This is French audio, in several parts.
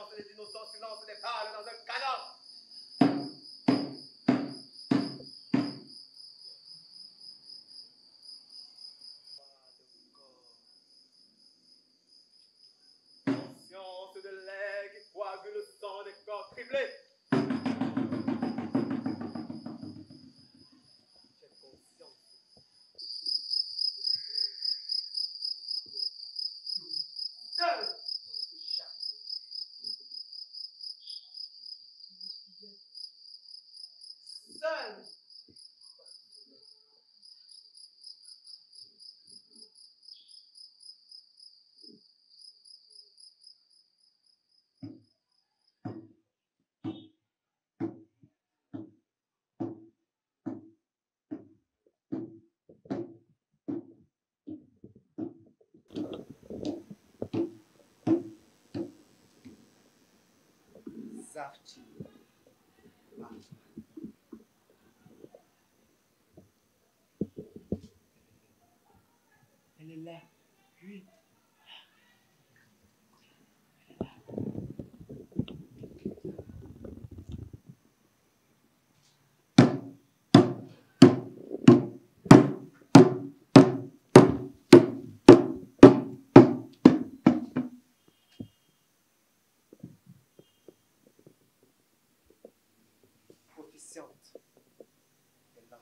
silence des innocents, silence des pâles dans un canon. Conscience de lait qui coagule le sang des corps criblés. J'ai conscience. Seul. Seul. Zawsze. Elle est là. Oui. Proficiente. Elle est là.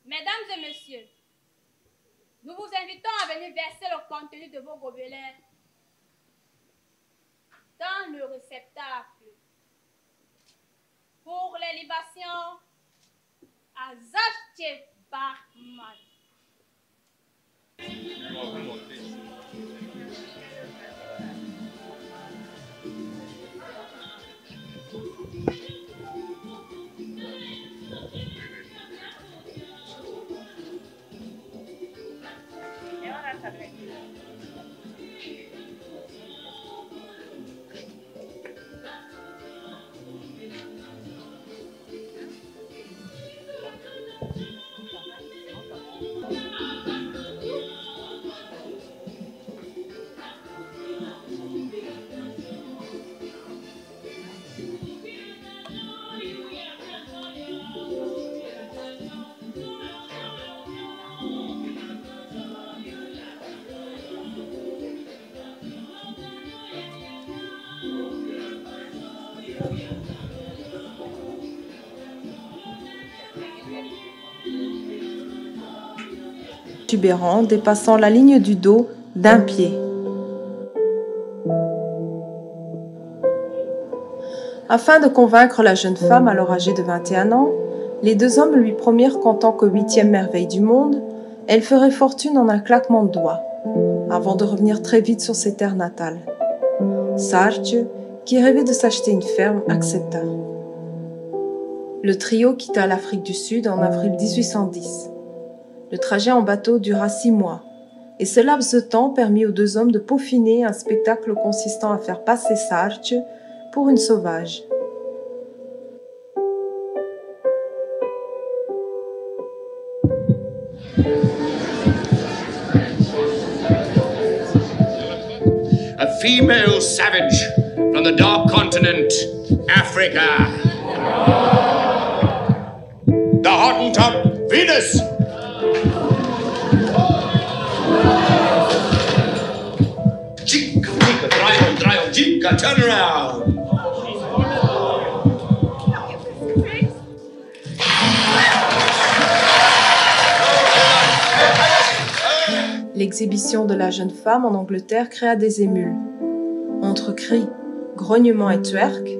Mesdames et messieurs, nous vous invitons à venir verser le contenu de vos gobelets dans le réceptacle pour les libations à Zavtchev Barman. Tubérant dépassant la ligne du dos d'un pied. Afin de convaincre la jeune femme alors âgée de 21 ans, les deux hommes lui promirent qu'en tant que 8e merveille du monde, elle ferait fortune en un claquement de doigts, avant de revenir très vite sur ses terres natales. Sarche, qui rêvait de s'acheter une ferme, accepta. Le trio quitta l'Afrique du Sud en avril 1810. Le trajet en bateau dura 6 mois, et ce laps de temps permit aux deux hommes de peaufiner un spectacle consistant à faire passer Sarche pour une sauvage. A female savage from the dark continent, Africa. The Hottentot Venus. Chica, chica, dry on, chica, turn around. L'exhibition de la jeune femme en Angleterre créa des émules. Entre cris, grognements et twerk,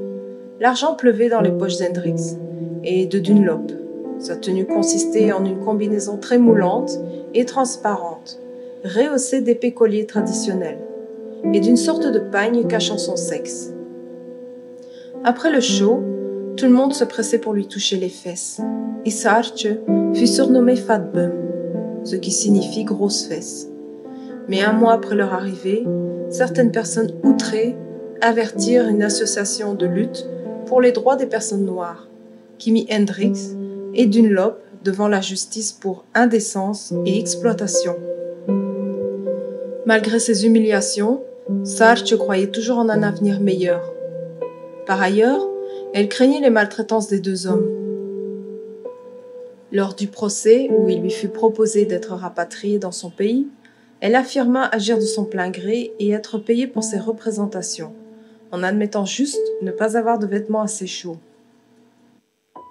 l'argent pleuvait dans les poches d'Hendrix et de Dunlop. Sa tenue consistait en une combinaison très moulante et transparente, rehaussée d'épais colliers traditionnels, et d'une sorte de pagne cachant son sexe. Après le show, tout le monde se pressait pour lui toucher les fesses, et Sarche fut surnommé Fat Bum, ce qui signifie grosse fesse. Mais un mois après leur arrivée, certaines personnes outrées avertirent une association de lutte pour les droits des personnes noires, qui mit Hendrix et Dunlop devant la justice pour indécence et exploitation. Malgré ces humiliations, Sartre croyait toujours en un avenir meilleur. Par ailleurs, elle craignait les maltraitances des deux hommes. Lors du procès, où il lui fut proposé d'être rapatriée dans son pays, elle affirma agir de son plein gré et être payée pour ses représentations, en admettant juste ne pas avoir de vêtements assez chauds.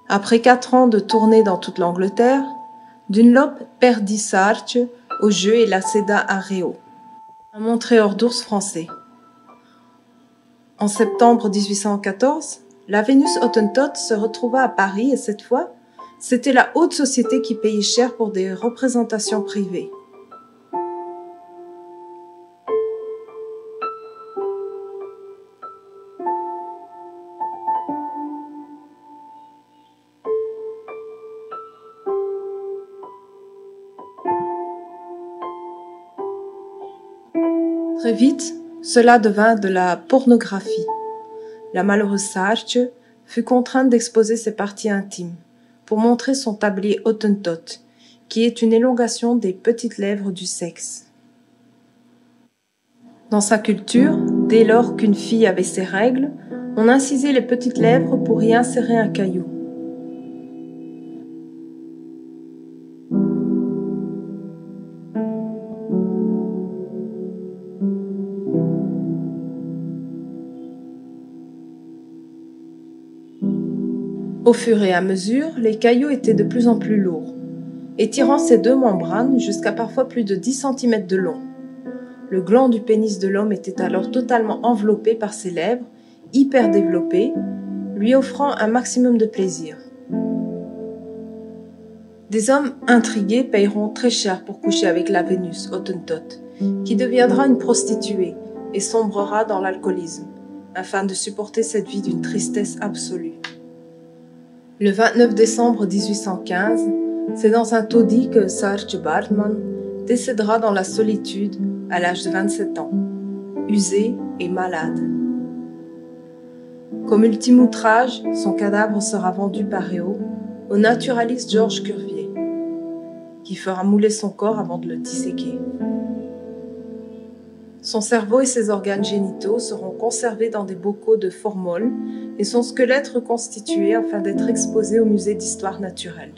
Après 4 ans de tournée dans toute l'Angleterre, Dunlop perdit Sartre au jeu et la céda à Réau, un montreur d'ours français. En septembre 1814, la Vénus Hottentote se retrouva à Paris et cette fois, c'était la haute société qui payait cher pour des représentations privées. Très vite, cela devint de la pornographie. La malheureuse Sartre fut contrainte d'exposer ses parties intimes pour montrer son tablier Hottentote, qui est une élongation des petites lèvres du sexe. Dans sa culture, dès lors qu'une fille avait ses règles, on incisait les petites lèvres pour y insérer un caillou. Au fur et à mesure, les cailloux étaient de plus en plus lourds, étirant ces deux membranes jusqu'à parfois plus de 10 cm de long. Le gland du pénis de l'homme était alors totalement enveloppé par ses lèvres, hyper développées, lui offrant un maximum de plaisir. Des hommes intrigués payeront très cher pour coucher avec la Vénus Hottentote, qui deviendra une prostituée et sombrera dans l'alcoolisme, afin de supporter cette vie d'une tristesse absolue. Le 29 décembre 1815, c'est dans un taudis que Sartre Bartman décédera dans la solitude à l'âge de 27 ans, usé et malade. Comme ultime outrage, son cadavre sera vendu par Réau au naturaliste Georges Cuvier, qui fera mouler son corps avant de le disséquer. Son cerveau et ses organes génitaux seront conservés dans des bocaux de formol et son squelette reconstitué afin d'être exposé au musée d'histoire naturelle.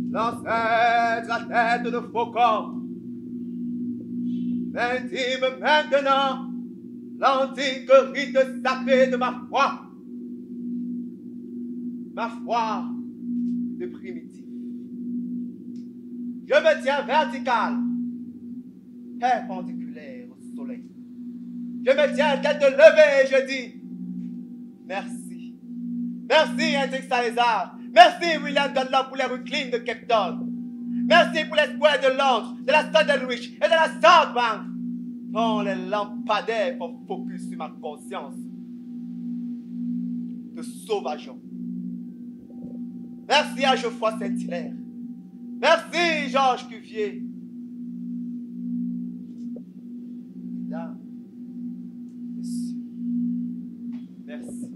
L'ancêtre à tête de faucon m'intime maintenant l'antique rite sacré de ma foi de primitif. Je me tiens vertical, perpendiculaire au soleil. Je me tiens tête levée et je dis merci. Merci Hendrix Salazar. Merci William Dunlop pour les rues de Cape Town. Merci pour l'espoir de Londres, de la Southernwich et de la South Bank, dont les lampadaires font focus sur ma conscience de sauvageon. Merci à Geoffroy Saint-Hilaire. Merci Georges Cuvier. Mesdames, messieurs, merci.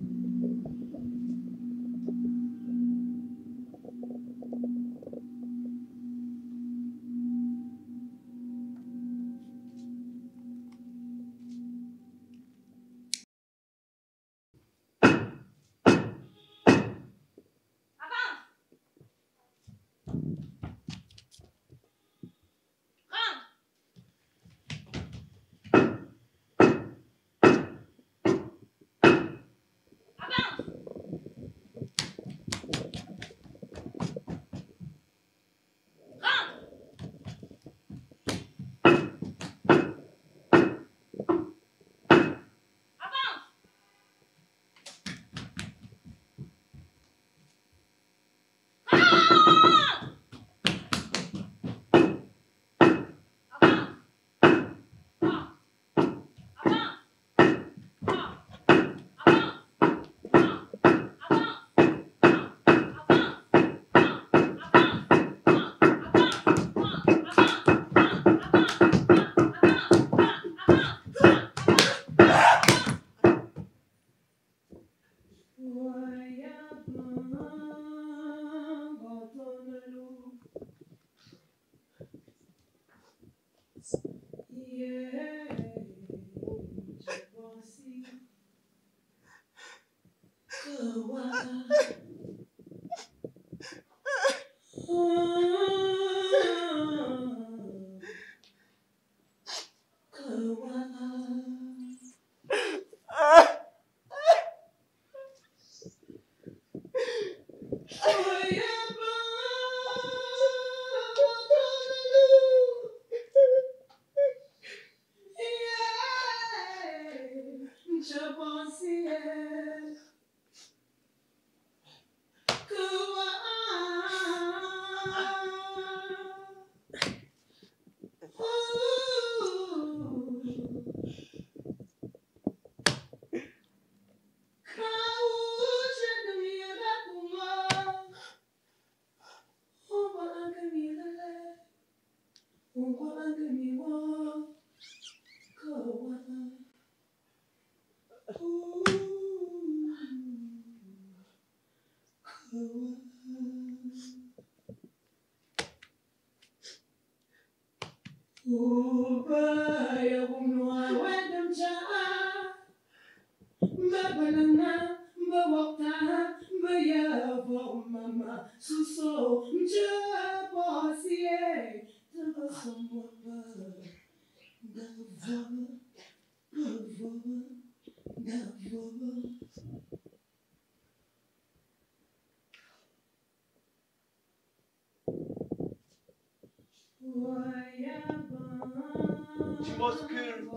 Tu m'auscultes.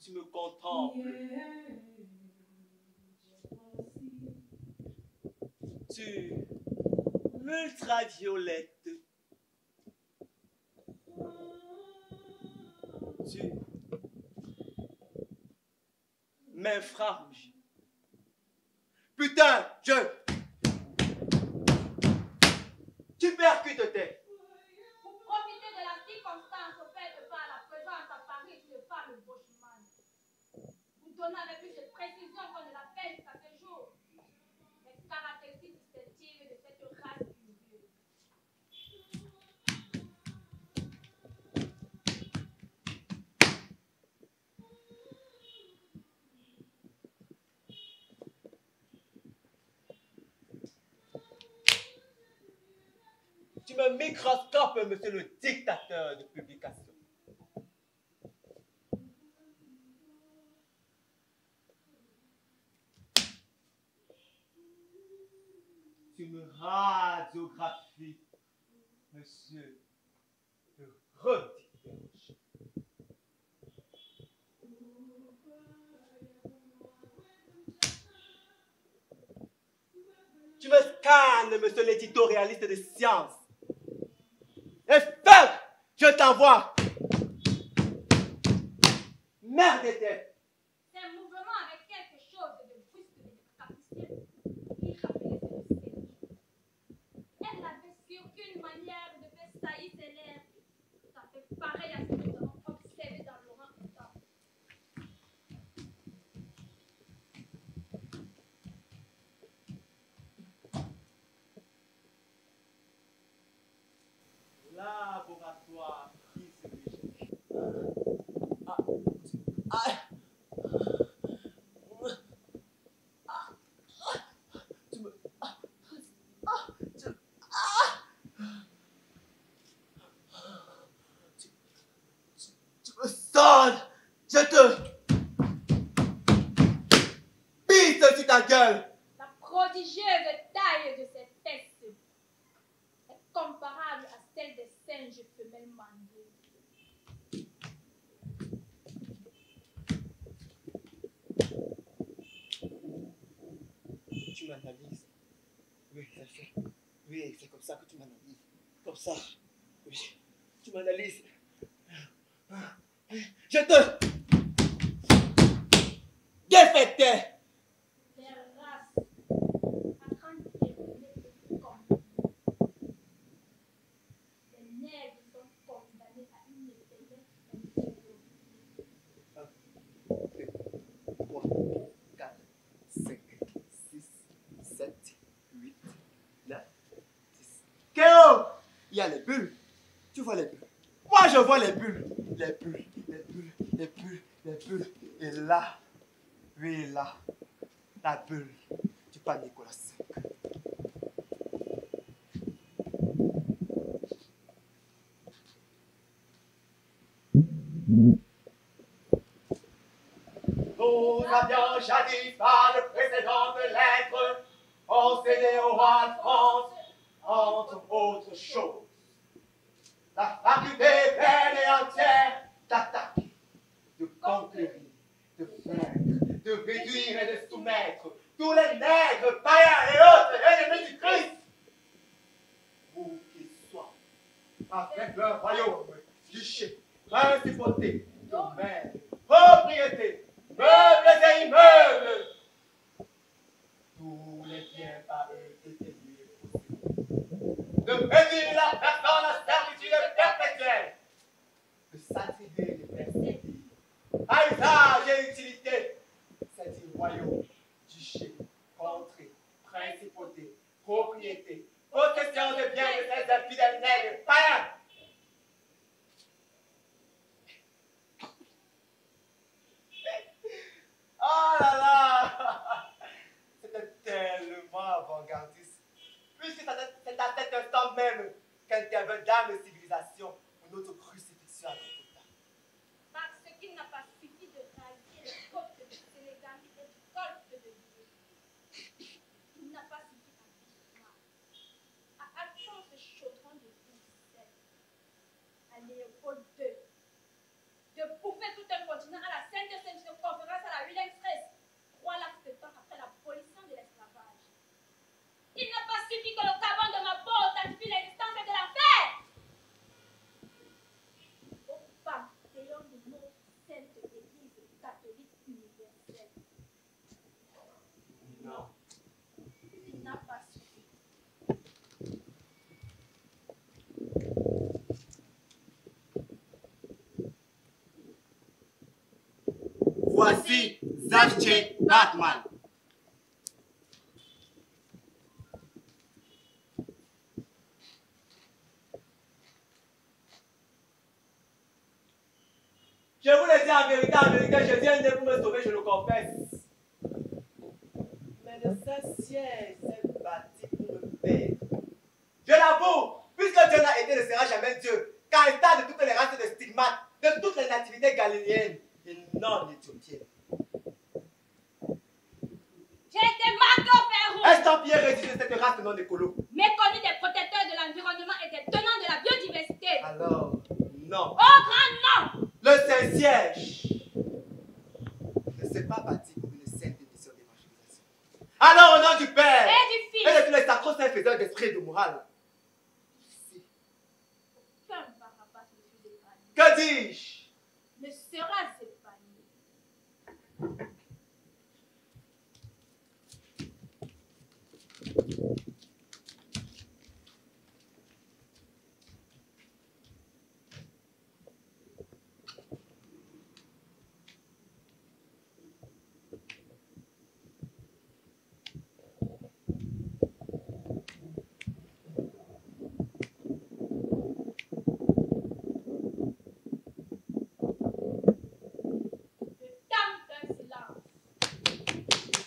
Tu me contemples. Tu m'ultraviolette. Tu m'infrarouges. Putain, tu percutes tes. Vous profitez de la circonstance faite par la présence à Paris d'une femme gauchemane. Vous donnez avec plus de précision qu'on ne l'appelle qu'à ce jour les caractéristiques distinctives de cette race curieuse. Tu me microscopes, monsieur le dictateur de publication. Tu me radiographies, monsieur le redicteur. Tu me scannes, monsieur l'éditorialiste de sciences. Et fuck, je t'envoie. Merde était. C'est un mouvement avec quelque chose de brusque et de capricieux qui rappelait ce siège. Elle avait sur qu'une manière de faire saillir ses lèvres. Ça fait pareil à ce que nous avons observé dans Laurent Houtan. gueule. La prodigieuse taille de ses fesses est comparable à celle des singes femelles mandées. Tu m'analyses. Oui, c'est fait. Oui, c'est comme ça que tu m'analyses. Comme ça. Oui, tu m'analyses. Je te... défectais. Les races à 30 kilomètres comme les nègres sont condamnés à une éternelle infériorité. 1, 2, 3, 4, 5, 6, 7, 8, 9, 10. Kéo! Il y a les bulles. Tu vois les bulles? Moi, je vois les bulles. Les bulles, les bulles, les bulles, les bulles. Et là, oui, là, la bulle du pas Nicolas V. Nous avions jadis par de précédentes lettres enseigné au roi de France, entre autres choses, la faculté pleine et entière d'attaquer, de conquérir, de vaincre, de réduire et de soumettre tous les nègres, païens et autres ennemis du Christ, où qu'ils soient, avec leur royaume, duché, principauté, domaine, propriété, meubles et immeubles. Tous les biens par eux étaient liés aussi. De réduire la personne à servitude perpétuelle. De s'attribuer des perspectives à usage et utilité. C'est-à-dire royaume, duché, contrée, principauté, propriété, possession de biens de ces infidèles nègres païens. Oh là là! C'était tellement avant-gardiste. Puisque c'est à cet instant même qu'intervint dans la civilisation pour notre crucifixion à Golgotha. Parce qu'il n'a pas suffi de raser les côtes du Sénégal et du golfe de Guinée. Il n'a pas suffi à Bismarck, à Alphonse Chaudron de Bruxelles, à Léopold II, de bouffer tout un continent à la Sainte Conférence à la Wilhelmstrasse, 3 lacs de temps après l'abolition de l'esclavage. Il n'a pas suffi que le carbone de ma peau authentifie l'existence de l'enfer. Au panthéon de notre sainte Église catholique universelle. Non. Il n'a pas suffi. Voici Zafche Batman. Je vous le dis en vérité, je viens de vous me sauver, je le confesse. Mais le Saint-Ciel s'est bâti pour me perdre. Je l'avoue, puisque Dieu n'a été ne sera jamais Dieu, car il t'a de toutes les races de stigmates, de toutes les nativités galiléennes et non éthiopiennes. J'ai été marqué au fer rouge. Estampillé rédigé de cette race non écolo. Méconnu des protecteurs de l'environnement et des tenants de la biodiversité. Alors, non. Oh grand non. Le Saint-Siège ne s'est pas bâti pour une sainte émission d'évangélisation. Alors, au nom du Père Et du Fils. et de tous les sacro-saints faiseurs d'esprit et de morale, ici, Aucun Barabbas ne fut épargné. que dis-je? Ne sera épargné.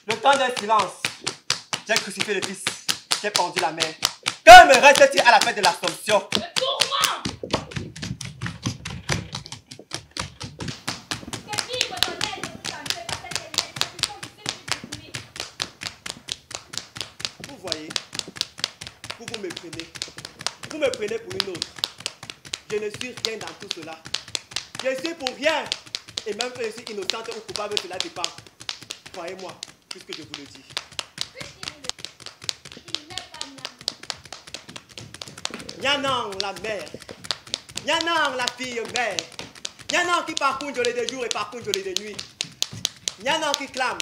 Le temps d'un silence. J'ai crucifié le Fils, j'ai pendu la mère. Que me reste-t-il à la fête de l'Assomption? Le tourment. Que vive ton aide et tout entier par cette énergie qui sont du Saint-Jésus. comprenez. Vous me prenez pour une autre. Je ne suis rien dans tout cela. Je suis pour rien. Et même que je suis innocente ou coupable, cela dépend. Croyez-moi, puisque je vous le dis. Il n'est pas Nyanang, la mère. Nyanang, la fille mère. Nyanang qui parcourt gelé de jour et parcourt gelé de nuit. Nyanang qui clame.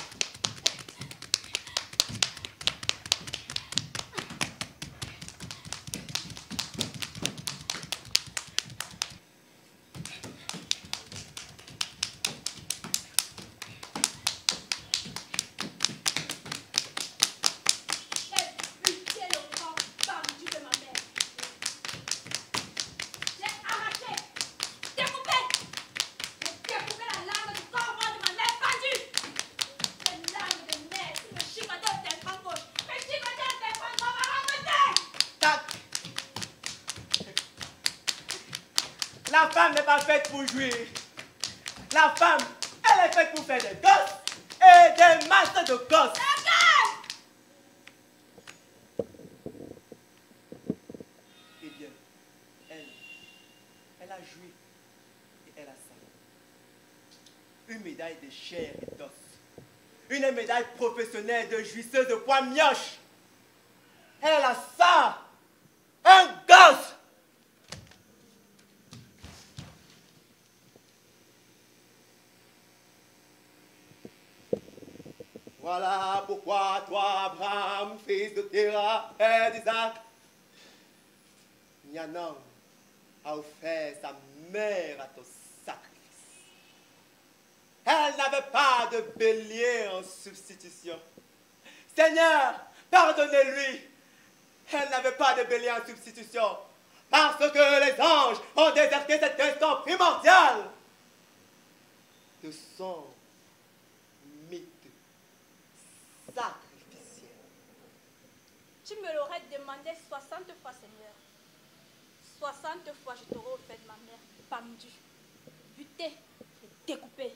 La femme n'est pas faite pour jouir. La femme, elle est faite pour faire des gosses et des masses de gosses. Eh bien, elle a joui et elle a ça. Une médaille de chair et d'os. Une médaille professionnelle de jouisseuse de poids mioche. Elle a ça. Un gosse. Voilà pourquoi toi, Abraham, fils de Terah et d'Isaac, Nyanang a offert sa mère à ton sacrifice. Elle n'avait pas de bélier en substitution. Seigneur, pardonnez-lui. Elle n'avait pas de bélier en substitution. Parce que les anges ont déserté cet instant primordial de son mythe sacrificiel. Tu me l'aurais demandé 60 fois, Seigneur. 60 fois, je t'aurais offert ma mère pendue, butée et découpée.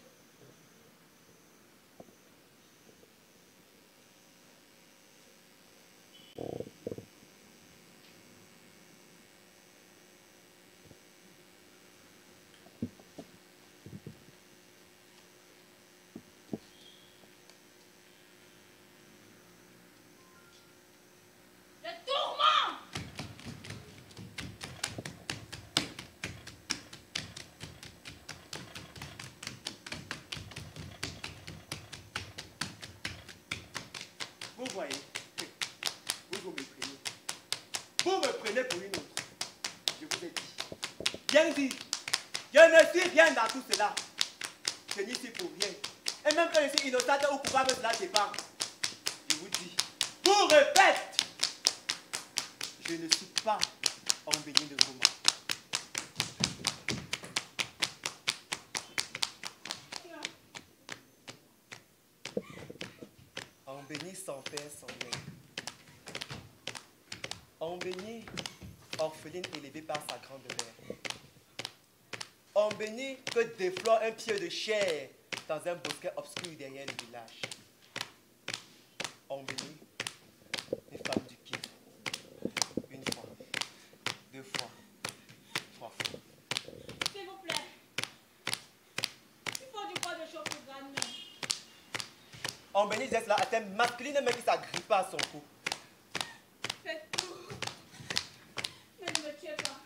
Vous voyez, vous me prenez. Vous me prenez pour une autre. Je vous ai dit. Bien dit. Je ne suis rien dans tout cela. Je n'y suis pour rien. Et même quand je suis innocente ou coupable, cela dépend. Je vous dis. Vous répète. Je ne suis pas embaigné de roman. Embéni sans père, sans mère. Embéni, orpheline élevée par sa grand-mère. Embéni que déflore un pied de chair dans un bosquet obscur derrière le village. Embéni, une femme du Kivu. Une fois, deux fois, trois fois. S'il vous plaît. Il faut du poids de chaud pour gagner. Embéni disait cela à un masculine mais qui s'agrippa à son cou. Faites tout. Ne me tuez pas.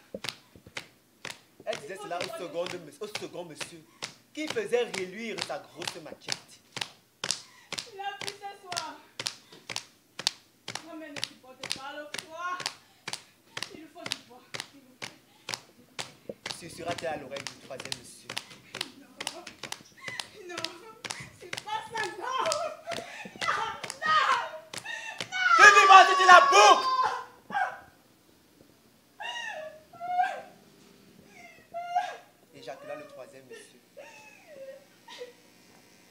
Elle disait cela au second monsieur qui faisait reluire sa grosse maquette. Il a pu s'asseoir. Moi-même ne supporte pas le froid. Il faut du poids. S'il vous plaît. Susurra-t-elle à l'oreille du troisième monsieur. Non. Non. C'est pas ça, non. Tu vivras, tu dis la boucle. Éjacula le troisième monsieur.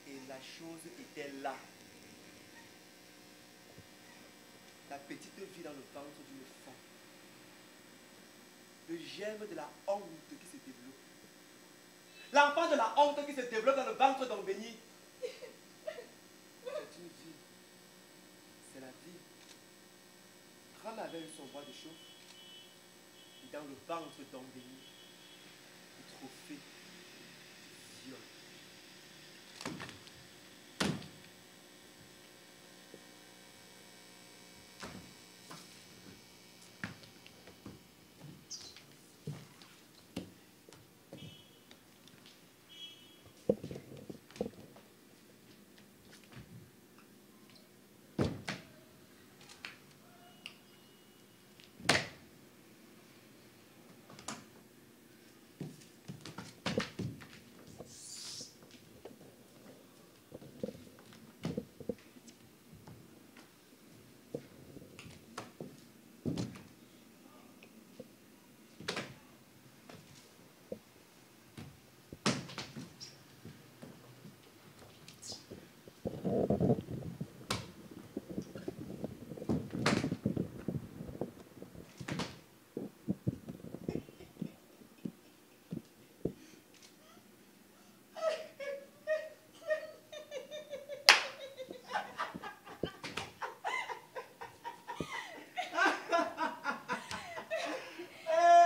Et la chose était là. La petite vit dans le ventre d'une femme. Le germe de la honte qui se développe. L'enfant de la honte qui se développe dans le ventre d'Embéni. C'est une vie. C'est la vie. Ram avait eu son bois de chauffe. dans le ventre d'Ambéni, le trophée du viol.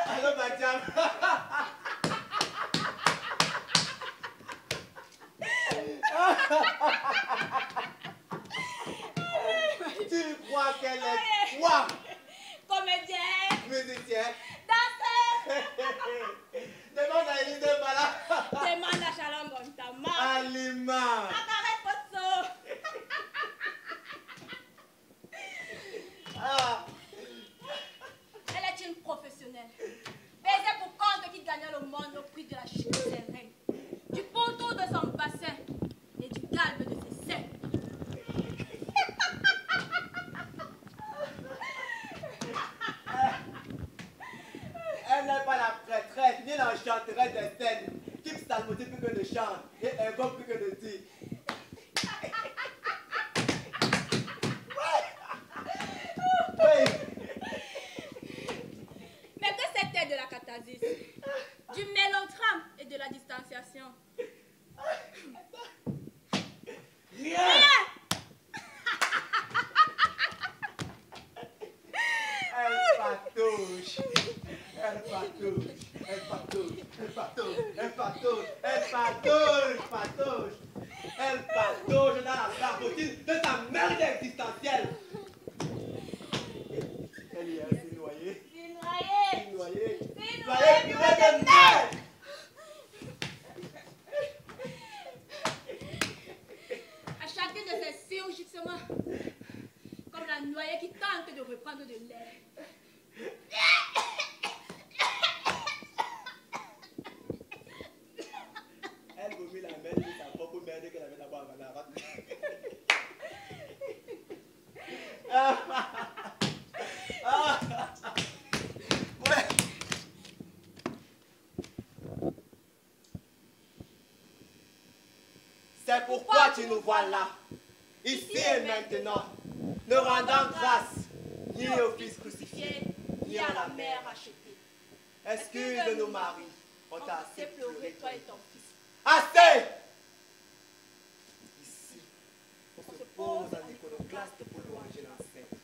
Allô, madame. Tu crois qu'elle est quoi? Comédienne, Musicien. danseuse, Demande à Elie de Bala. demande à Chalambon ta marque. Alima. Arrête Potso. Ah. Elle est une professionnelle. Baiser pour compte qui gagnait le monde au prix de la chute de ses reins, du ponton de son bassin et du galbe de ses seins. Elle n'est pas la prêtresse, ni l'enchanteresse des scènes, qui psalmodie plus que ne chante et invoque plus que ne dit. Oui. Mais que c'était de la catharsis, du mélodrame et de la distanciation. Rien. Elle patouche. Elle patouche. Elle patouche. Elle patouche. Elle patouche. Elle patouche. Patouche. Elle patouche dans la barbotine de ta merde existentielle. Elle y est ainsi noyée. C'est noyé. Noyée. C'est Noyée noyé. purée de merde. À chacun de ses surgissements, comme la noyée qui tente de reprendre de l'air. Elle vomit la merde de sa propre merde qu'elle avait d'abord avant la rate. Ouais. C'est pourquoi tu nous vois là, ici et maintenant, ne rendant grâce ni au Fils crucifié, ni à la mère achetée. Excuse-nous, Marie, on On t'a t'a assez assez pleuré, pleuré, toi et ton fils. Assez! Ici, on se pose en iconoclaste pour louanger l'ancêtre.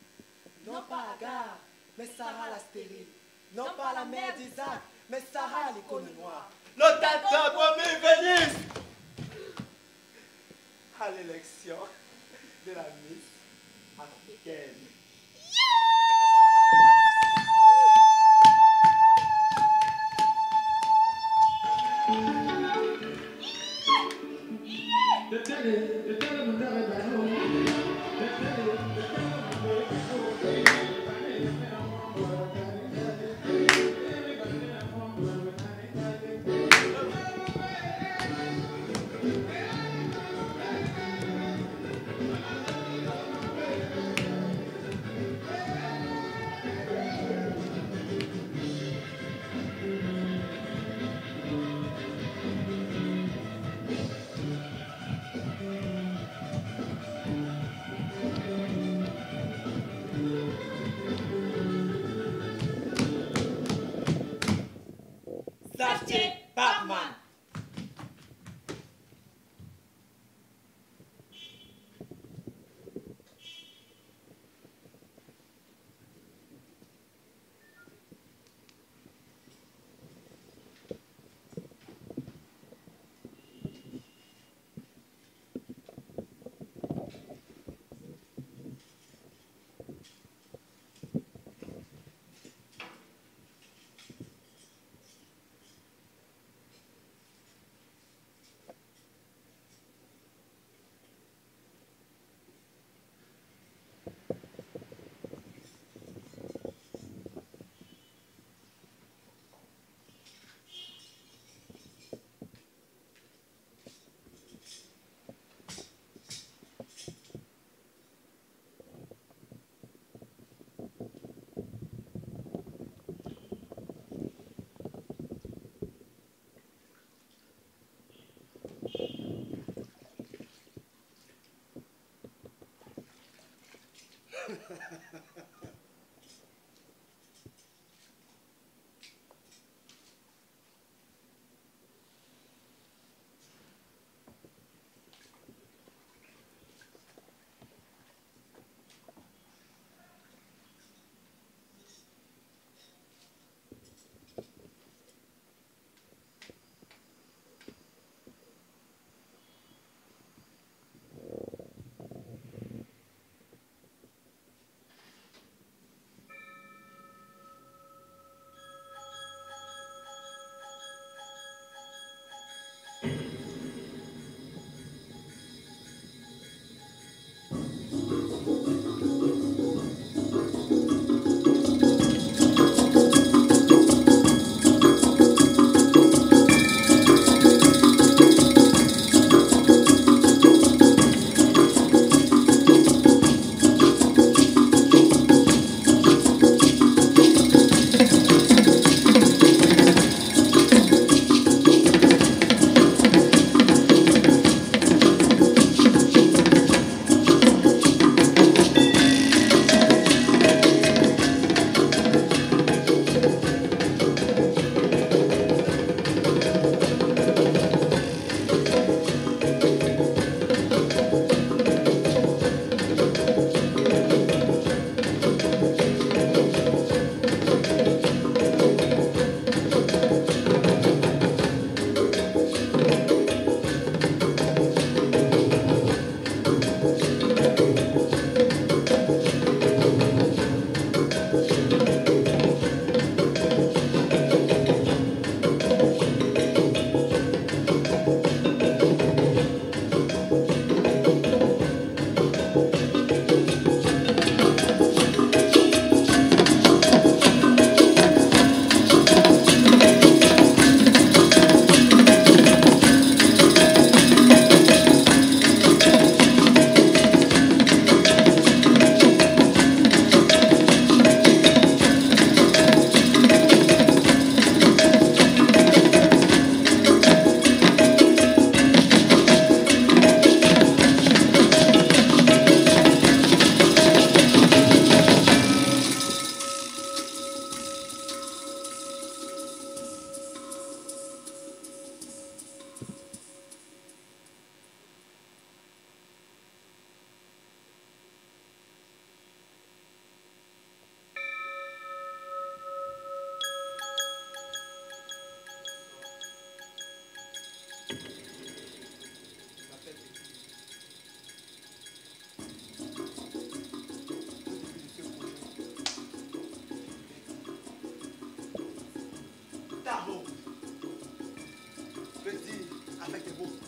Non pas Agar, mais Sarah la stérile. Non pas la mère d'Isaac, mais Sarah l'icône noire. L'autel de promis Vénus! À l'élection de la Miss africaine.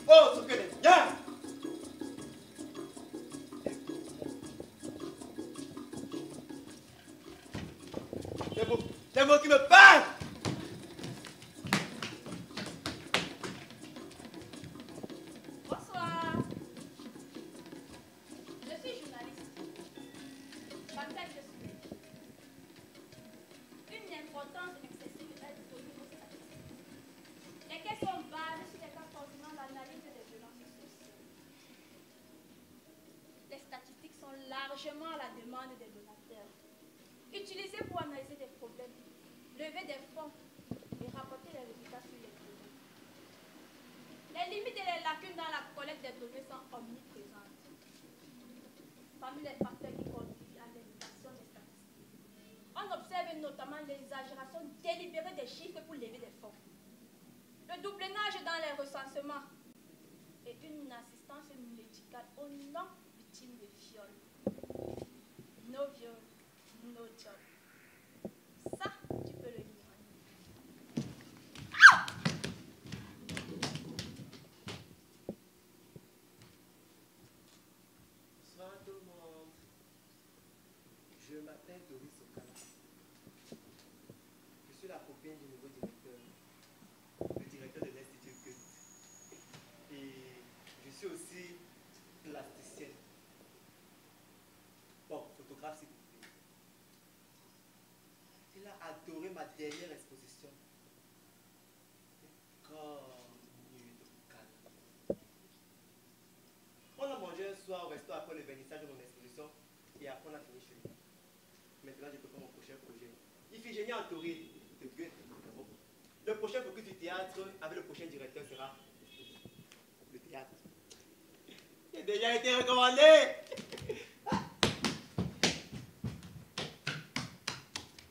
autre que les miens. C'est vous qui me parlez. Bonsoir. Je suis journaliste. Chantal de Souley. Une importance excessive est donnée aux statistiques. Lesquelles sont basées sur les cas concernant l'analyse des violences sociales. Les statistiques sont largement à la demande des donateurs. Utilisées pour analyser des problèmes, lever des fonds et rapporter les résultats sur les problèmes. Les limites et les lacunes dans la collecte des données sont omniprésentes. Parmi les facteurs qui conduisent à l'imitation des statistiques, on observe notamment l'exagération délibérée des chiffres pour lever des fonds, le doublonnage dans les recensements et une assistance médicale aux non-victimes de viol. No viol, no job. Ça, tu peux le lire en ligne. Bonsoir tout le monde. Je m'appelle Doris Okala. Je suis la copine du nouveau directeur, le directeur de l'Institut Goethe. Et je suis aussi plasticienne. Bon, photographe s'il vous plaît. Il a adoré ma dernière exposition. Connu de Okala. On a mangé un soir au resto après le vernissage de mon exposition. Et après, on a fini chez lui. Maintenant, je prépare mon prochain projet. Iphigénie en théorie de Goethe. Le prochain focus du théâtre avec le prochain directeur sera le théâtre. Il a déjà été recommandé.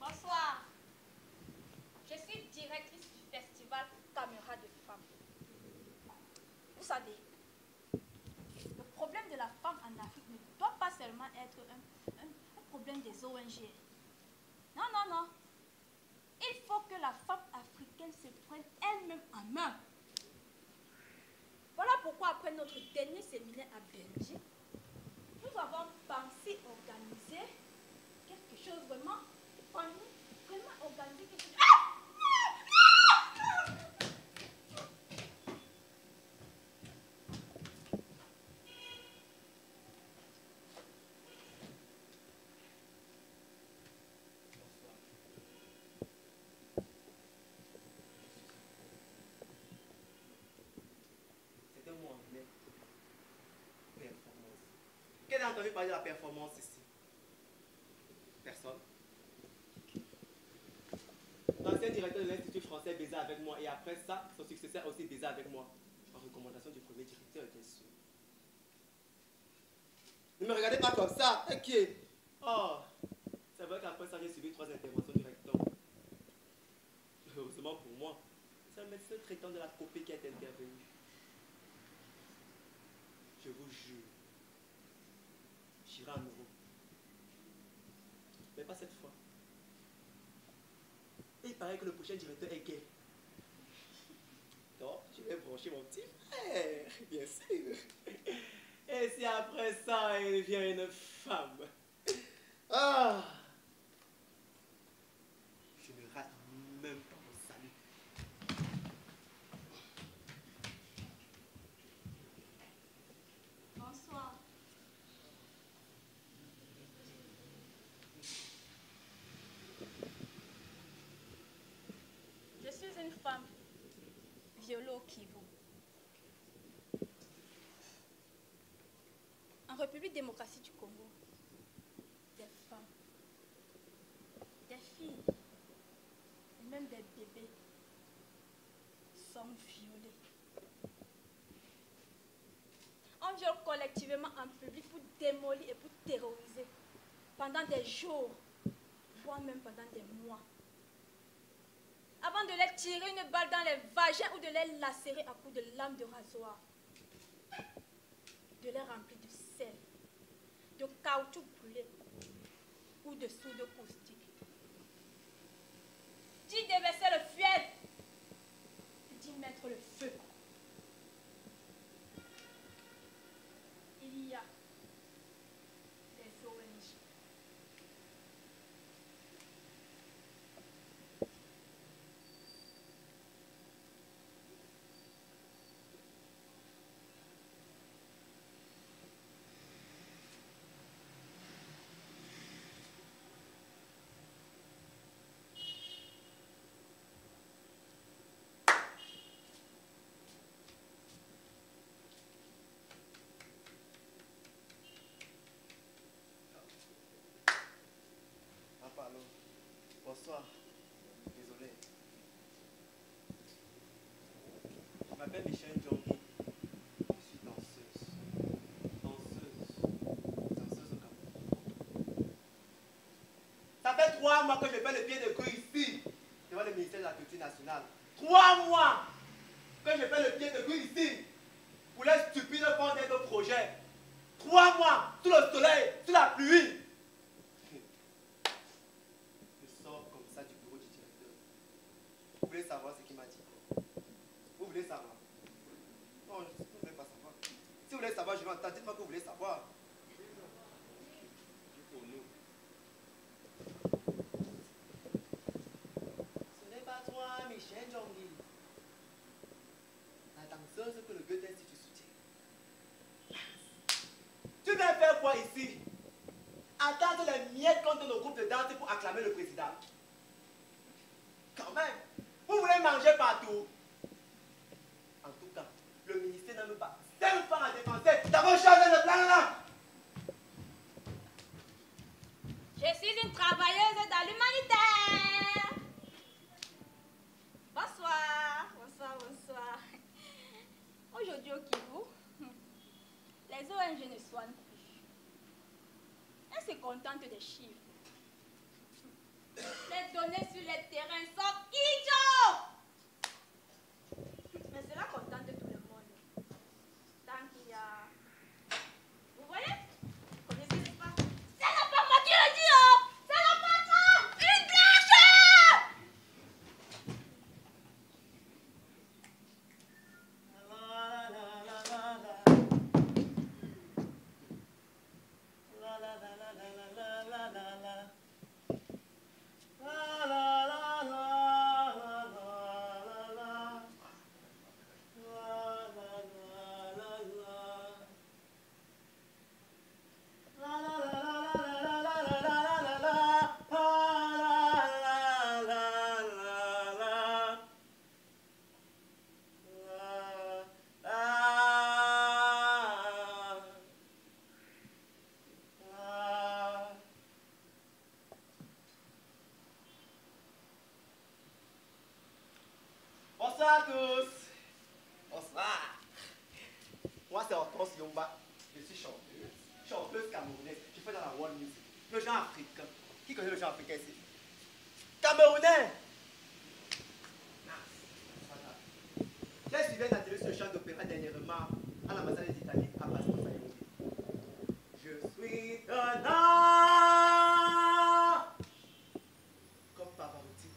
Bonsoir. Je suis directrice du festival Caméra de Femmes. Vous savez, le problème de la femme en Afrique ne doit pas seulement être un problème des ONG. Non, non, non. Il faut que la femme africaine se prenne elle-même en main. Voilà pourquoi après notre dernier séminaire à Belgique, nous avons pensé organiser quelque chose vraiment organisé quelque chose. C'était un mot anglais. Performance. Qui a entendu parler de la performance ici? Personne. L'ancien directeur de l'Institut français baisait avec moi et après ça, son successeur aussi baisait avec moi. En recommandation du premier directeur, bien sûr. Ne me regardez pas comme ça, ok. Oh, c'est vrai qu'après ça, j'ai suivi 3 interventions du recteur. Heureusement pour moi, c'est un médecin traitant de la copie qui est intervenu. Je vous jure, j'irai à nouveau. Mais pas cette fois. Et il paraît que le prochain directeur est gay. Donc, je vais brancher mon petit frère, bien sûr. Et si après ça, il devient une femme. Ah! Je ne rate même pas mon salut. Bonsoir. Je suis une femme, Violo Kivu. En République démocratique du Congo, des femmes, des filles, et même des bébés sont violés. On viole collectivement en public pour démolir et pour terroriser pendant des jours, voire même pendant des mois. Avant de les tirer une balle dans les vagins ou de les lacérer à coups de lame de rasoir, de les remplir de sel, de caoutchouc brûlé ou de soude caustique. D'y déverser le fiel, d'y mettre le feu. Il y a des ONG. Allô. Bonsoir. Désolé. Je m'appelle Michel Djongui. Je suis danseuse. Danseuse au Cameroun. Ça fait 3 mois que je fais le pied de queue ici, devant le ministère de la Culture nationale. 3 mois que je fais le pied de queue ici, pour les stupides fonds d'aide au projet. 3 mois, sous le soleil, sous la pluie. Du bureau du directeur. Vous voulez savoir ce qu'il m'a dit? Vous voulez savoir? Non, vous ne voulez pas savoir. Si vous voulez savoir, je vais entendre. Dites-moi que vous voulez savoir. Pour nous. Ce n'est pas toi, Michel Djongui. La danseuse que le Goethe Institut soutient. Tu viens faire quoi ici? Attendre les miettes contre nos groupes de danse pour acclamer le président. Quand même, vous voulez manger partout. En tout cas, le ministère n'a même pas 5 francs à dépenser dans vos charges de plan là. Les ONG ne soignent plus. Elles se contentent des chiffres. Les données sur les terrains sont idiots. Mais cela contente tout le monde. Tant qu'il y a... Vous voyez? Vous connaissez, n'est-ce pas? C'est la pas moi qui le dis, oh! C'est la patronne! Une blanche! Bonsoir à tous. Bonsoir. Moi, c'est Hortense Yomba. Je suis chanteuse camerounaise. Je fais dans la world music. Le genre africain. Qui connaît le genre africain ici? Camerounais. J'ai suivi un atelier sur le chant d'opéra dernièrement à l'ambassade d'Italie à Pastor Sayongi. Je suis un homme comme Pavarotti.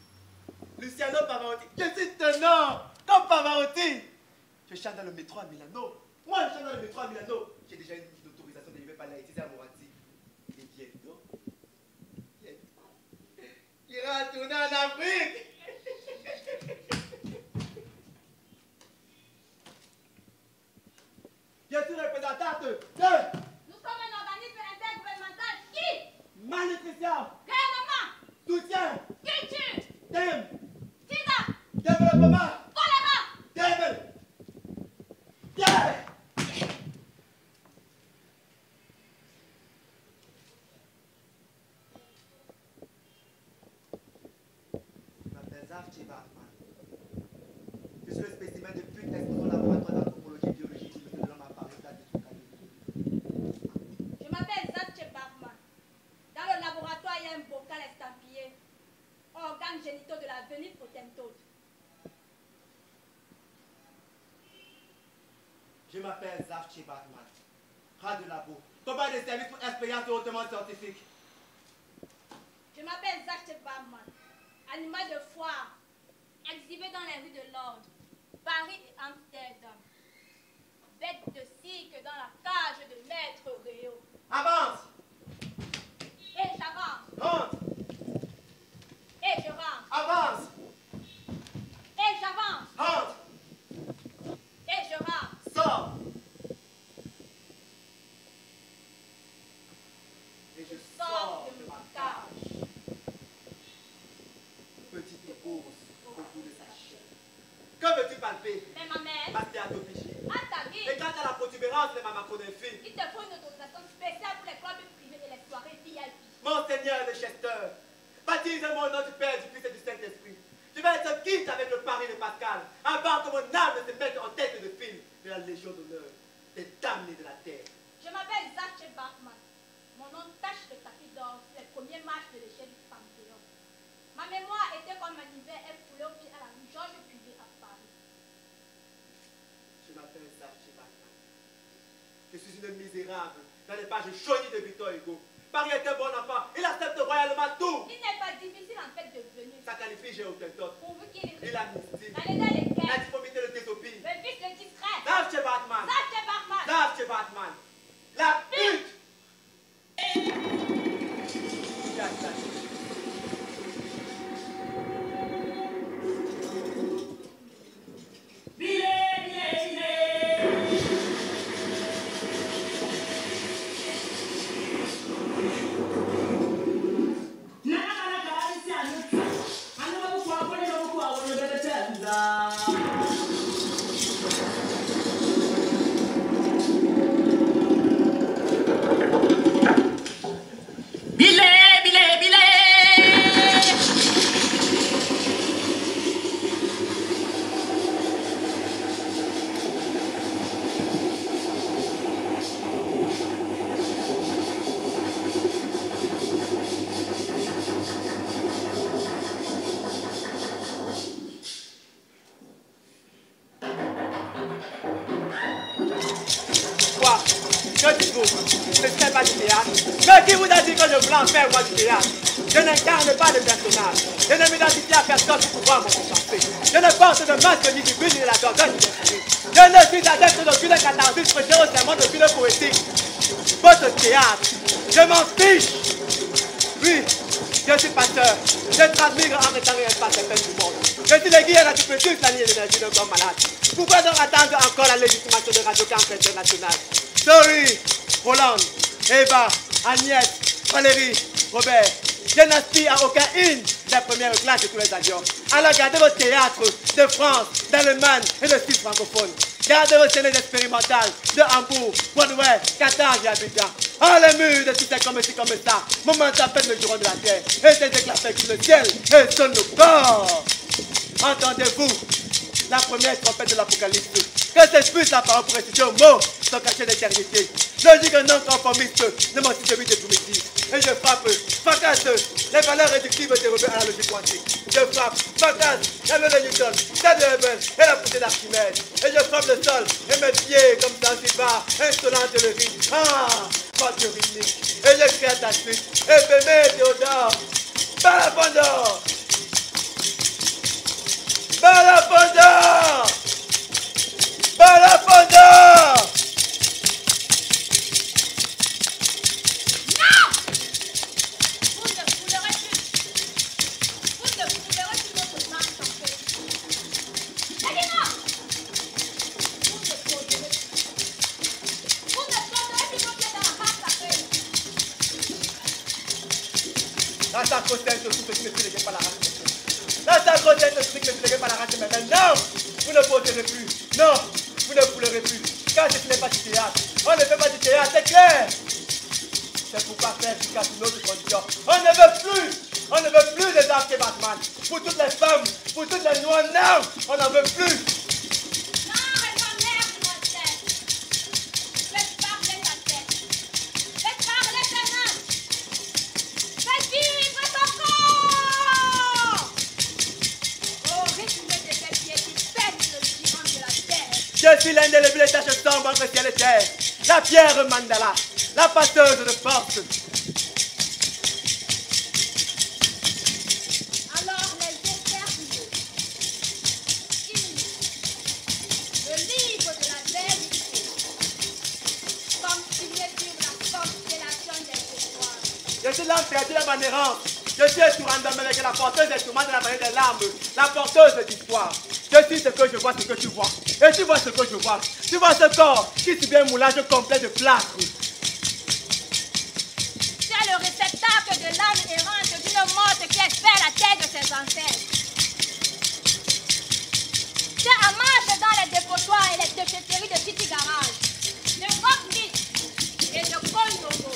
Luciano Pavarotti. Je suis un homme comme Pavarotti. Je chante dans le métro à Milano. Moi, je chante dans le métro à Milano. J'ai déjà une autorisation délivrée par la Laetitia Moratti. Et bientôt, il ira retourner en Afrique. Je suis représentante de... Nous sommes un organisme intergouvernemental qui... Malnutrition, Gouvernement, soutien, culture, thème, sida, développement, choléra. thème. Yeah! Je m'appelle Zafchi Batman. Je suis le spécimen de pute exposé au laboratoire d'anthropologie et biologie du musée de l'homme à Paris, place de Soukané. Je m'appelle Zatche Barman. Dans le laboratoire, il y a un bocal estampillé. Organes génitaux de la Venus Potentode. Je m'appelle Zafchi Batman. Rat de labo. Compagnie de services pour expérience hautement scientifique. Je m'appelle Zatche Barman. Animal de foire. Exhibé dans les rues de Londres, Paris et Amsterdam. Bête de cirque dans la cage de Maître Réau. Avance! Et j'avance. Rentre! Et je rentre. Avance! Et j'avance. Rentre! Et je rentre. Sors! Et je Sors sors de de mon ma cage. cage. Petite ours au bout de sa chair. Que veux-tu palper? Mais ma mère, Ma stéatophigie. à ta vie, Et quant à la protubérance de ma macronymphie, il te faut une autorisation spéciale pour les clubs privés et les soirées VIP. Monseigneur de Chester, baptise-moi au nom du Père, du Fils et du Saint-Esprit. Je vais être quitte avec le pari de Pascal, avant que mon âme ne se mette en tête de file de la Légion d'honneur, des damnés de la terre. Je m'appelle Zatche Bachman. Mon nom tache le tapis d'or sur les premières marches de l'échelle du Panthéon. Ma mémoire était comme un hiver écoulé au pied à la rue Georges Puget à Paris. Je m'appelle Zafchi Batman. Je suis une misérable dans les pages jaunies de Victor Hugo. Paris est un bon enfant, il accepte royalement tout. Il n'est pas difficile en fait de venir. Ça qualifie j'ai aucun tort. Pourvu qu'il Et l'amnistie, Allez dans les la caisses. difformité, le désopie. Le vice, le discret. Zafchi Batman. Zatche Bachman. Zafchi Batman. La pute. dites-vous? Ce n'est pas du théâtre. Mais qui vous a dit que je voulais en faire moi du théâtre? Je n'incarne pas de personnage. Je ne m'identifie à personne pour pouvoir m'en penser. Je ne porte de masque ni du but ni de la gorgone ni de l'esprit. Je ne suis adepte d'aucune catharsis, prêcher au serment d'aucune poétique. Votre théâtre, je m'en fiche. Oui, je suis pasteur. Je transmigre en étant et espace des peines du monde. Je suis le guide à la superficie la ligne d'énergie d'un corps malade. Pourquoi donc attendre encore la légitimation de Radio Camp International? Sorry, Roland, Eva, Agnès, Valérie, Robert. Je n'aspire à aucun hymne des premières classes de tous les avions. Alors gardez vos théâtres de France, d'Allemagne et de Suisse francophone. Gardez vos scènes expérimentales de Hambourg, Broadway, Qatar et Abidjan. Oh, les murs de tout c'est comme ci, comme ça. Moment à peine le juron de la terre. Et ces éclats fait le ciel et sonne le corps. Entendez-vous la première trompette de l'Apocalypse? Que s'expulse la parole pour réciter au mot sans cacher l'éternité. Logique non conformiste, ne m'en celui de primitif. Et je frappe, fracasse les valeurs réductives des rebelles à la logique quantique. Je frappe, fracasse la loi de Newton, celle de Hubble et la poussée d'Archimède. Et je frappe le sol et mes pieds comme Zanzibar, insolente le rythme. Ah, force rythmique. Et je crie à ta suite, Éphémée Théodore, Balapondor, Balapondor, Balapondor. La sacro-sainte de tout ce qui ne fut légué par la race. La sacro-sainte de tout ce qui ne fut légué par la race. Maintenant, vous ne poserez plus. Non, vous ne foulerez plus. Car ce n'est pas du théâtre. On ne fait pas du théâtre, c'est clair. C'est pourquoi faire jusqu'à une autre condition. On ne veut plus des arts Batman. Pour toutes les femmes, pour toutes les noirs, non, on n'en veut plus. Je suis l'indélébile tache sombre entre ciel et terre, la pierre mandala, la passeuse de force. Alors les éternels, le livre de la vérité, comme signé sur la constellation des étoiles. Je suis l'âme perdue de mon errance. Je suis Tourandam avec la porteuse des tourments de la vallée des larmes, la porteuse d'histoire. Je suis ce que je vois, ce que tu vois. Et tu vois ce que je vois. Tu vois ce corps qui subit un moulage complet de plâtre. Tu es le réceptacle de l'âme errante d'une morte qui espère la terre de ses ancêtres. Tu es en marche dans les dépotoirs et les déchetteries de City Garage, de Rockmith et de Colnogo.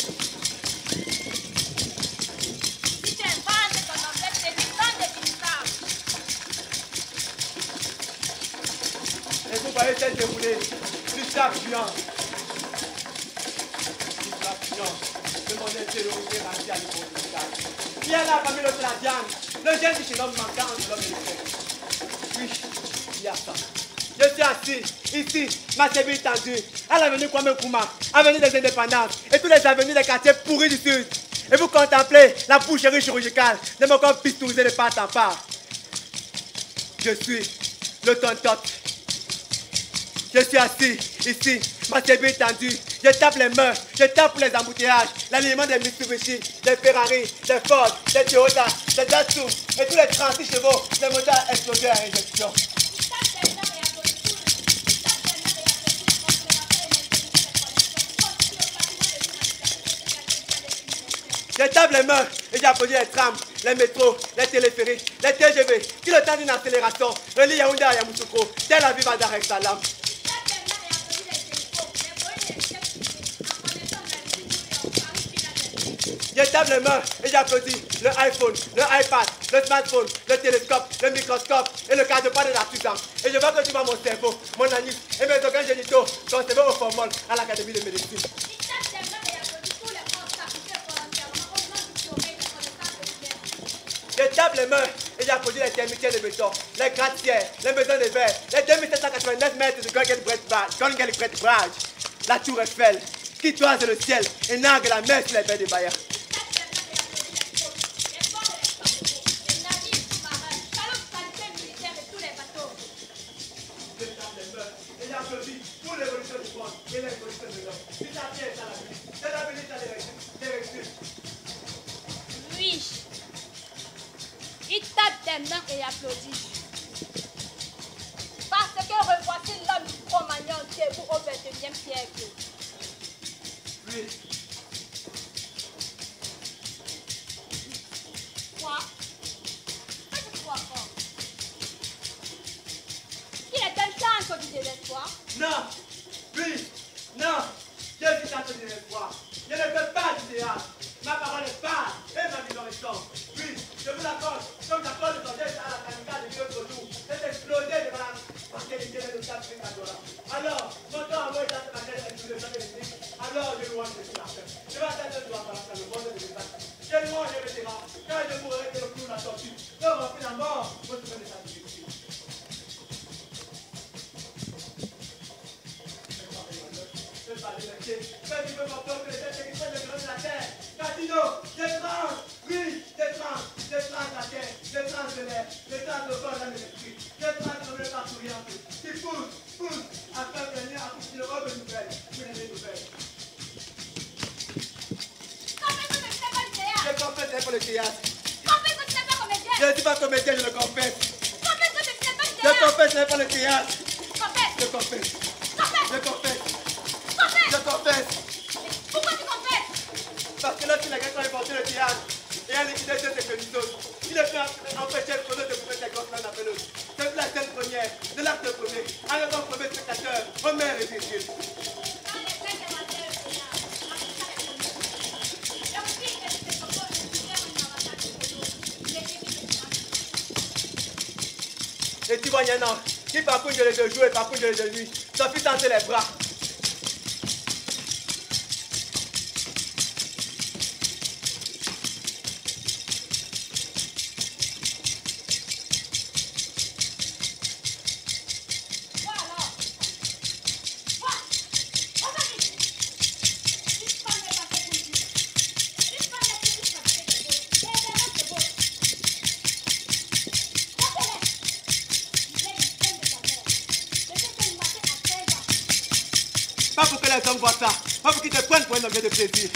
Si tu inventes ton enquête, c'est du temps de Binstar. Et vous voyez celle déroulée du sac géant. Du sac géant. De mon intériorité raciale à l'époque du sac. Il y a la famille de la Diane, le gène du génome manquant entre l'homme et le fait. Oui, il y a ça. Je suis assis, ici, ma cellule tendue, à l'avenue Kwame Nkrumah, avenue des Indépendances, et tous les avenues des quartiers pourris du Sud. Et vous contemplez la boucherie chirurgicale de mon corps pistourisé de part en part. Je suis le tontote. Je suis assis, ici, ma cellule tendue. Je tape les mains, je tape les embouteillages, l'alignement des Mitsubishi, des Ferrari, des Ford, des Toyota, des Datsun, et tous les 36 chevaux, des moteurs explosés à injection. Je tape les mains et j'applaudis les trams, les métros, les téléphériques, les TGV, qui le temps d'une accélération relient Yaoundé à Yamoussoukro, Tel Aviv à Dar es Salaam. Je tape les mains et j'applaudis le iPhone, le iPad, le smartphone, le télescope, le microscope et le cadre-pas de l'artisan. Et je vois que tu vois mon cerveau, mon anus et mes organes génitaux conservés au formol à l'Académie de médecine. Je tape les mains et j'applaudis les thermiciens de béton, les gratte-ciels, les maisons de verre, les 2789 mètres de Golden Gate Bridge, la tour Eiffel, qui toi c'est le ciel, et nargue la mer sur les bains des bailleurs. Oui. Il tape des mains et applaudit. Parce que revoici l'homme Cro-Magnon debout au XXIe siècle. Oui. Quoi? Qu'est-ce que tu crois encore? Il est un centre du désespoir. Non. Oui. Non. Je suis dans ce désespoir. Je ne peux pas du théâtre. Ma parole est parle et ma vision est sombre. Oui, je vous l'accorde. Comme j'accorde le sondage à la canicale de l'autre jour, c'est explosé devant la partalité de l'État. Alors, mon temps à moi est dans ma tête avec le sang de l'Église. Alors, je louange de tout la paix. Je vais attendre de voir dans le monde de l'État. Je louange les vétérans. Quand je mourrai, que le clou la tortue. Je refais la mort. Vous trouvez des sacrifices. Je vais parler de Dieu. Quand tu veux m'apporter les têtes qui sont les grands de la terre. Casino, détrange, oui, détrange la terre, détrange de l'air, détrange le corps dans l'esprit, détrange comme le parcourant, qui pousse, afin de venir accoucher le robe nouvelle, pour les nouvelles. Je confesse pour le théâtre. Je ne suis pas comédien, je le confesse. Je confesse pour le théâtre. Je confesse. Pourquoi tu confesses? Parce que lorsqu'il a quelqu'un qui a porté le théâtre et a liquidé ses pénitents, il a fait empêcher le projet de couper ses gosses l'un après l'autre. C'est la scène première, de l'acte premier, en avant premier spectateur, Homer et Virgile. Et tu vois Yana, qui parcourt de jour et parcourt de nuit, ça fait tenter les bras. Pas pour que les hommes voient ça, pas pour qu'ils te prennent pour un objet de plaisir.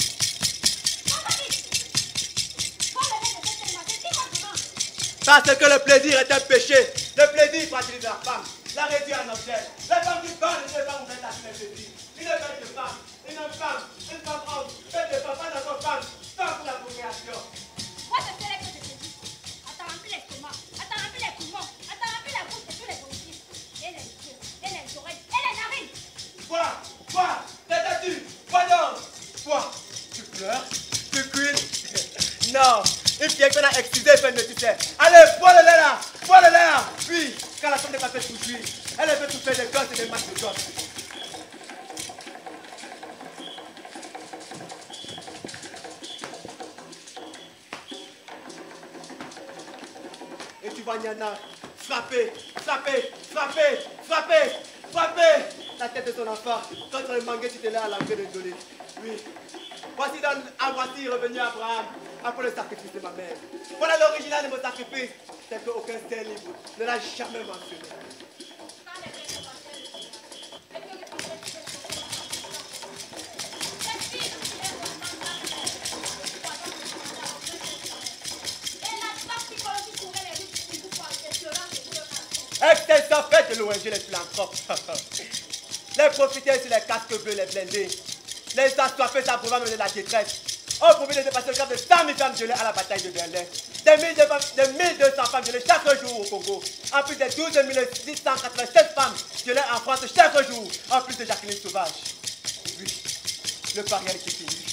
Parce que le plaisir est un péché. Le plaisir fragilise la femme, la réduit en objet. La femme qui parle, une femme ouverte à tous les plaisirs. Une belle femme, une femme homme, belle femme, pas encore femme, femme pour la procréation. Moi, je sais que je te dis. À t'as rempli l'estomac, à t'as rempli les poumons, à t'as rempli la bouche de tous les orifices. Et les yeux, et les oreilles, et les narines. Quoi, t'es-tu? Quoi donc? Quoi? Tu pleures? Tu cuis? Non, une fille qu'on a excusée fait une tu sais. Allez, bois-le là, Puis, quand la femme n'est pas faite pour jouir, elle veut tout faire des gosses et des matchs de gosses. Et tu vois Nyana frapper la tête de son enfant contre le manguet tu te l'as à l'entrée de Dolé. Oui. Voici dans Voici revenu Abraham après le sacrifice de ma mère. Voilà l'original de mon sacrifice, c'est qu'aucun stèle libre ne l'a jamais mentionné. Extension faite de l'ONG les philanthropes. Les profiteurs sur les casques bleus, les blindés. Les assoiffés s'abreuvent de la détresse. On profite de dépasser le cap de 100 000 femmes violées à la bataille de Berlin. Des 1200 femmes violées chaque jour au Congo. En plus des 12 687 femmes violées en France chaque jour. En plus de Jacqueline Sauvage. Oui, le pariel qui finit.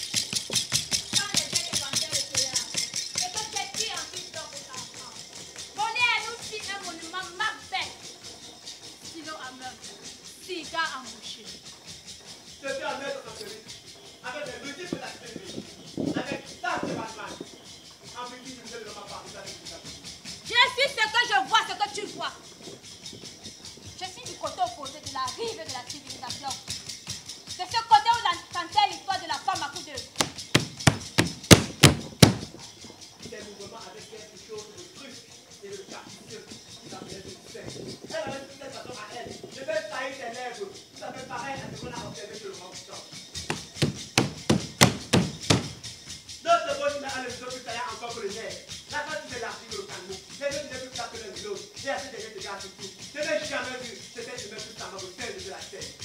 Je suis en maître de celui, avec les multiples aspects, avec ça de Batman. En plus, je ne sais pas parler avec ça. Je suis ce que je vois, ce que tu vois. Je suis du côté opposé de la rive de la civilisation. De ce côté où j'entendais l'histoire dans le dos plus taillé encore que le nerf. La face tu élargis le canot. Les deux tu n'es plus plat que l'un de l'autre. Et assez derrière te garde tout. Je n'ai jamais vu ce tête de même plus ta main au centre de la tête.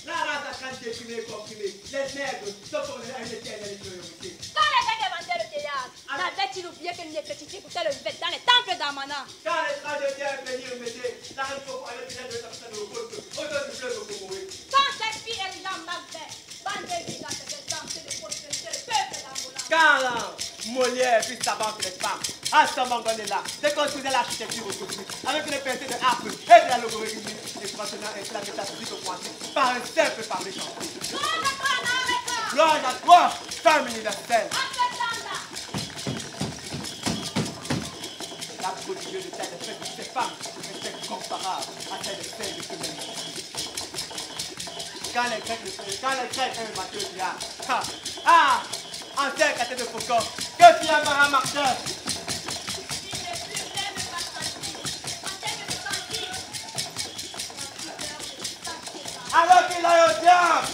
La race a crâne déprimé et comprimé. Les nègres sont pour une éternelle infériorité. Quand les gens demandaient le théâtre, n'avait-il oublié que Néfertiti écoutait le vêt dans les temples d'Amana? Quand les tragédiens venaient mettaient, la reine Coco avait bien de la personne au golfe, autour du fleuve au Congo. Quand cette fille et les gens m'avaient, bandé à cette danse de prospérité, le peuple d'Angola. Quand Molière fit savoir que les femmes, à ce moment-là, déconstruisaient l'architecture aujourd'hui, avec les pincées de harpe et de la logorythmie, et frantonnant et la métaphysique au pointé, par un simple parler chanté. Gloire à toi, femme universelle. La prodigieuse taille de fête de ces femmes est comparable à celle de celle de ce même. Quand les Grecs aiment Mathieu Diard, ancien caté de Foucault, que fit un marin marcheur? Alors qu'il aille au diable!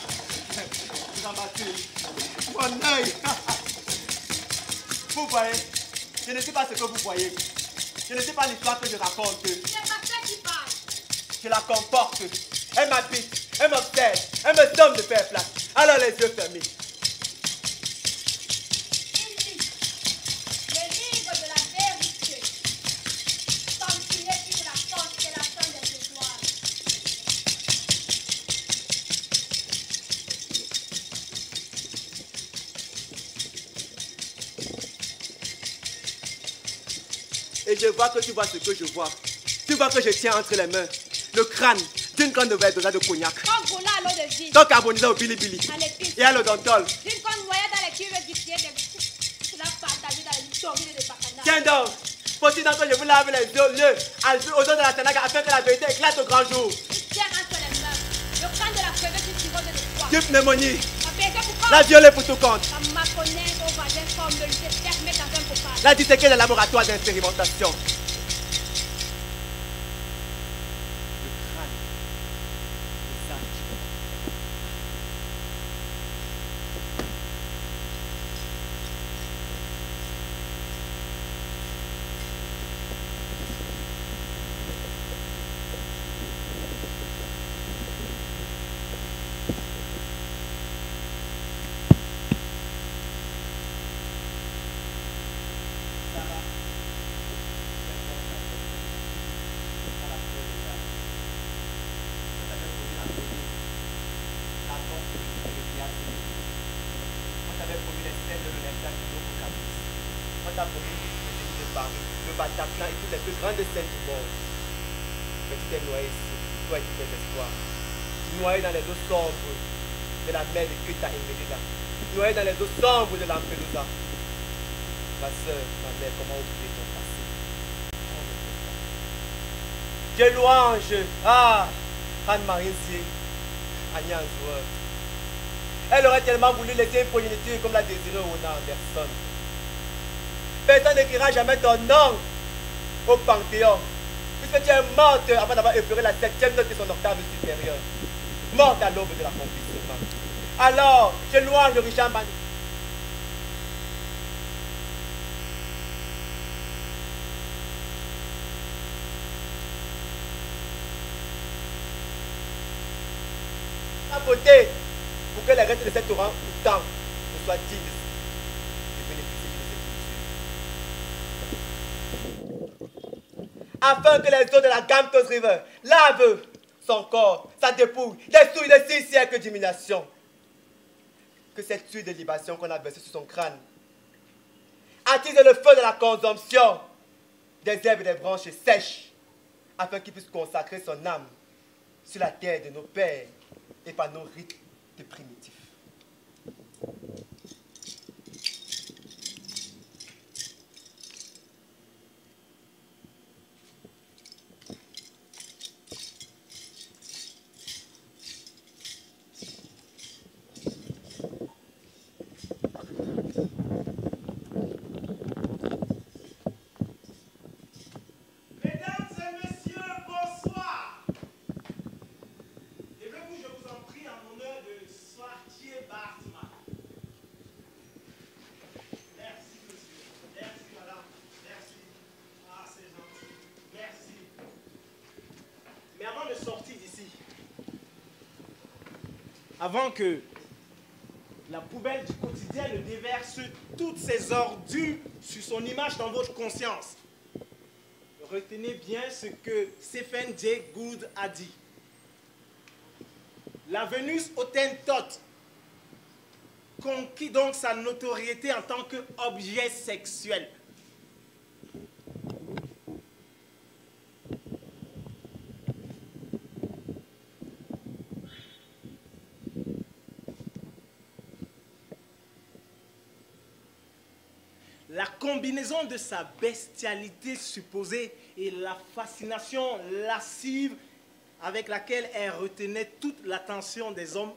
Jean-Baptiste, mon œil! Vous voyez, je ne sais pas ce que vous voyez. Je ne sais pas l'histoire que je raconte. Je la comporte. Elle m'habite, elle m'obsède, elle me donne de faire place. Alors les yeux fermés. Le livre de la vérité, continuez sur la constellation des étoiles. Et je vois que tu vois ce que je vois. Tu vois que je tiens entre les mains le crâne d'une grande verre dosage de cognac. Congola à l'eau de vie. Donc carbonisé au bilibili À l'épice. et à l'odontol. D'une conne noyée dans les cuves du ciel. Cela partagé dans les tournées de Bacana. Tiens donc, faut-il donc que je vous lave les yeux aux eaux de la Tanaga afin que la vérité éclate au grand jour. Tiens entre les mains. Le crâne de la crevette du sirop de l'espoir. Du pneumonie, La vérité pour la violée pour tout compte, La maconnette au vagin forme de lutter fermée dans un bocal. la disséquer dans le laboratoire d'expérimentation. Le Bataclan et toutes les plus grandes scènes du monde. Mais tu t'es noyé ici, toi et tous tes espoirs. Noyé dans les eaux sombres de la mer de Kuta et Melilla. Noyé dans les eaux sombres de Lampedusa. Ma soeur, ma mère, comment oublier ton passé? Dieu louange, Anne-Marie Zier, Agnès Zoueur. Elle aurait tellement voulu laisser une progéniture comme la désirait Ona Anderson. Personne n'écrira jamais ton nom au Panthéon, puisque tu es morte avant d'avoir effleuré la 7e note de son octave supérieure. Morte à l'aube de l'accomplissement. Alors, je louange Richard Mani. La beauté, pour que les restes de cet torrent ou temps ne soient dignes de bénéficier de cette culture. Afin que les eaux de la Gamtos River lavent son corps, sa dépouille, des souilles de 6 siècles d'humiliation. Que cette huile de libation qu'on a versée sur son crâne attise le feu de la consomption des herbes et des branches sèches, afin qu'il puisse consacrer son âme sur la terre de nos pères et par nos rites primitifs. avant que la poubelle du quotidien ne déverse toutes ses ordures sur son image dans votre conscience. Retenez bien ce que Stephen Jay Gould a dit. La Vénus Hottentote conquit donc sa notoriété en tant qu'objet sexuel. La combinaison de sa bestialité supposée et la fascination lascive avec laquelle elle retenait toute l'attention des hommes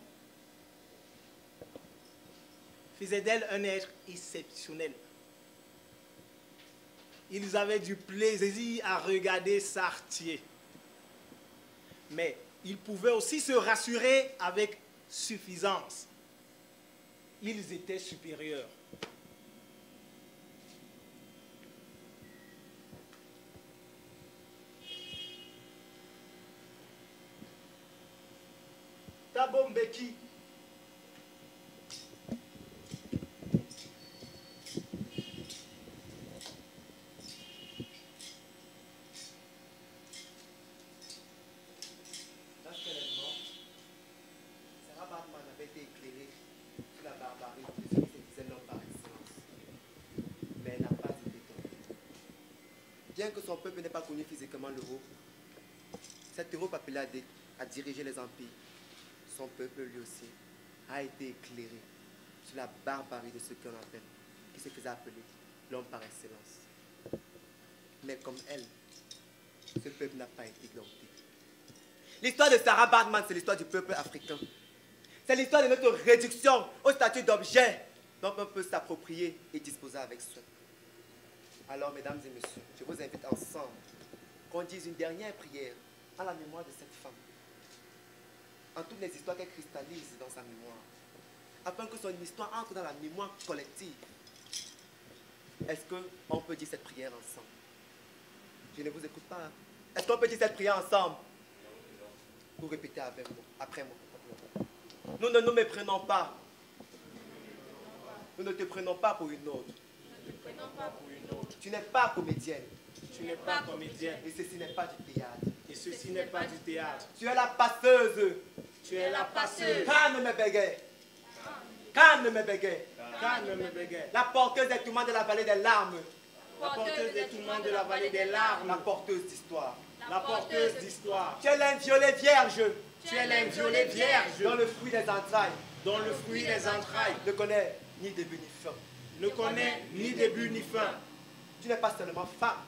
faisait d'elle un être exceptionnel. Ils avaient du plaisir à regarder Sartier. Mais ils pouvaient aussi se rassurer avec suffisance. Ils étaient supérieurs. Thabo Mbeki. Lorsqu'elle est morte, Sarah Baartman avait été éclairée sur la barbarie de ce qui se disait l'homme par excellence. Mais elle n'a pas été tombée. Bien que son peuple n'ait pas connu physiquement l'Europe, cette Europe appelée à diriger les empires, son peuple lui aussi a été éclairé sur la barbarie de ce qu'on appelle, qui se faisait appeler l'homme par excellence. Mais comme elle, ce peuple n'a pas été dompté. L'histoire de Sarah Baartman, c'est l'histoire du peuple africain. C'est l'histoire de notre réduction au statut d'objet dont on peut s'approprier et disposer avec soin. Alors, mesdames et messieurs, je vous invite ensemble qu'on dise une dernière prière en la mémoire de cette femme, en toutes les histoires qu'elle cristallise dans sa mémoire, afin que son histoire entre dans la mémoire collective. Est-ce qu'on peut dire cette prière ensemble? Je ne vous écoute pas. Est-ce qu'on peut dire cette prière ensemble? Vous répétez avec moi, après moi. Nous ne nous méprenons pas. Nous ne te prenons pas pour une autre. Tu n'es pas comédienne. Tu n'es pas comédienne. Et ceci n'est pas du théâtre. Et ceci n'est pas du théâtre. Tu es la passeuse. Tu es la passeuse. Calme mes bégayes. Calme mes bégayes. Calme mes bégayes. La porteuse des tourments de la vallée des larmes. La porteuse des tourments de la vallée des larmes. La porteuse d'histoire. La porteuse d'histoire. Tu es l'inviolée vierge. Tu es l'inviolée vierge. Dont le fruit des entrailles Dont le fruit des entrailles ne connaît ni début ni fin. ne connaît ni début ni fin. Tu n'es pas seulement femme.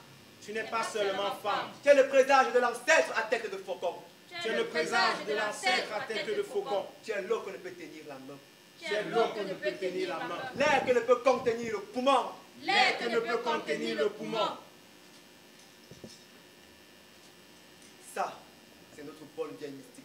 Tu n'es pas seulement femme. Tu es le présage de l'ancêtre à tête de faucon. Tu es le présage de l'ancêtre à tête de faucon. Tu es l'eau que ne peut tenir la main. Tu es l'eau que ne peut tenir la main. L'air que ne peut contenir le poumon. L'air que ne peut contenir le poumon. Ça, c'est notre bol bien mystique.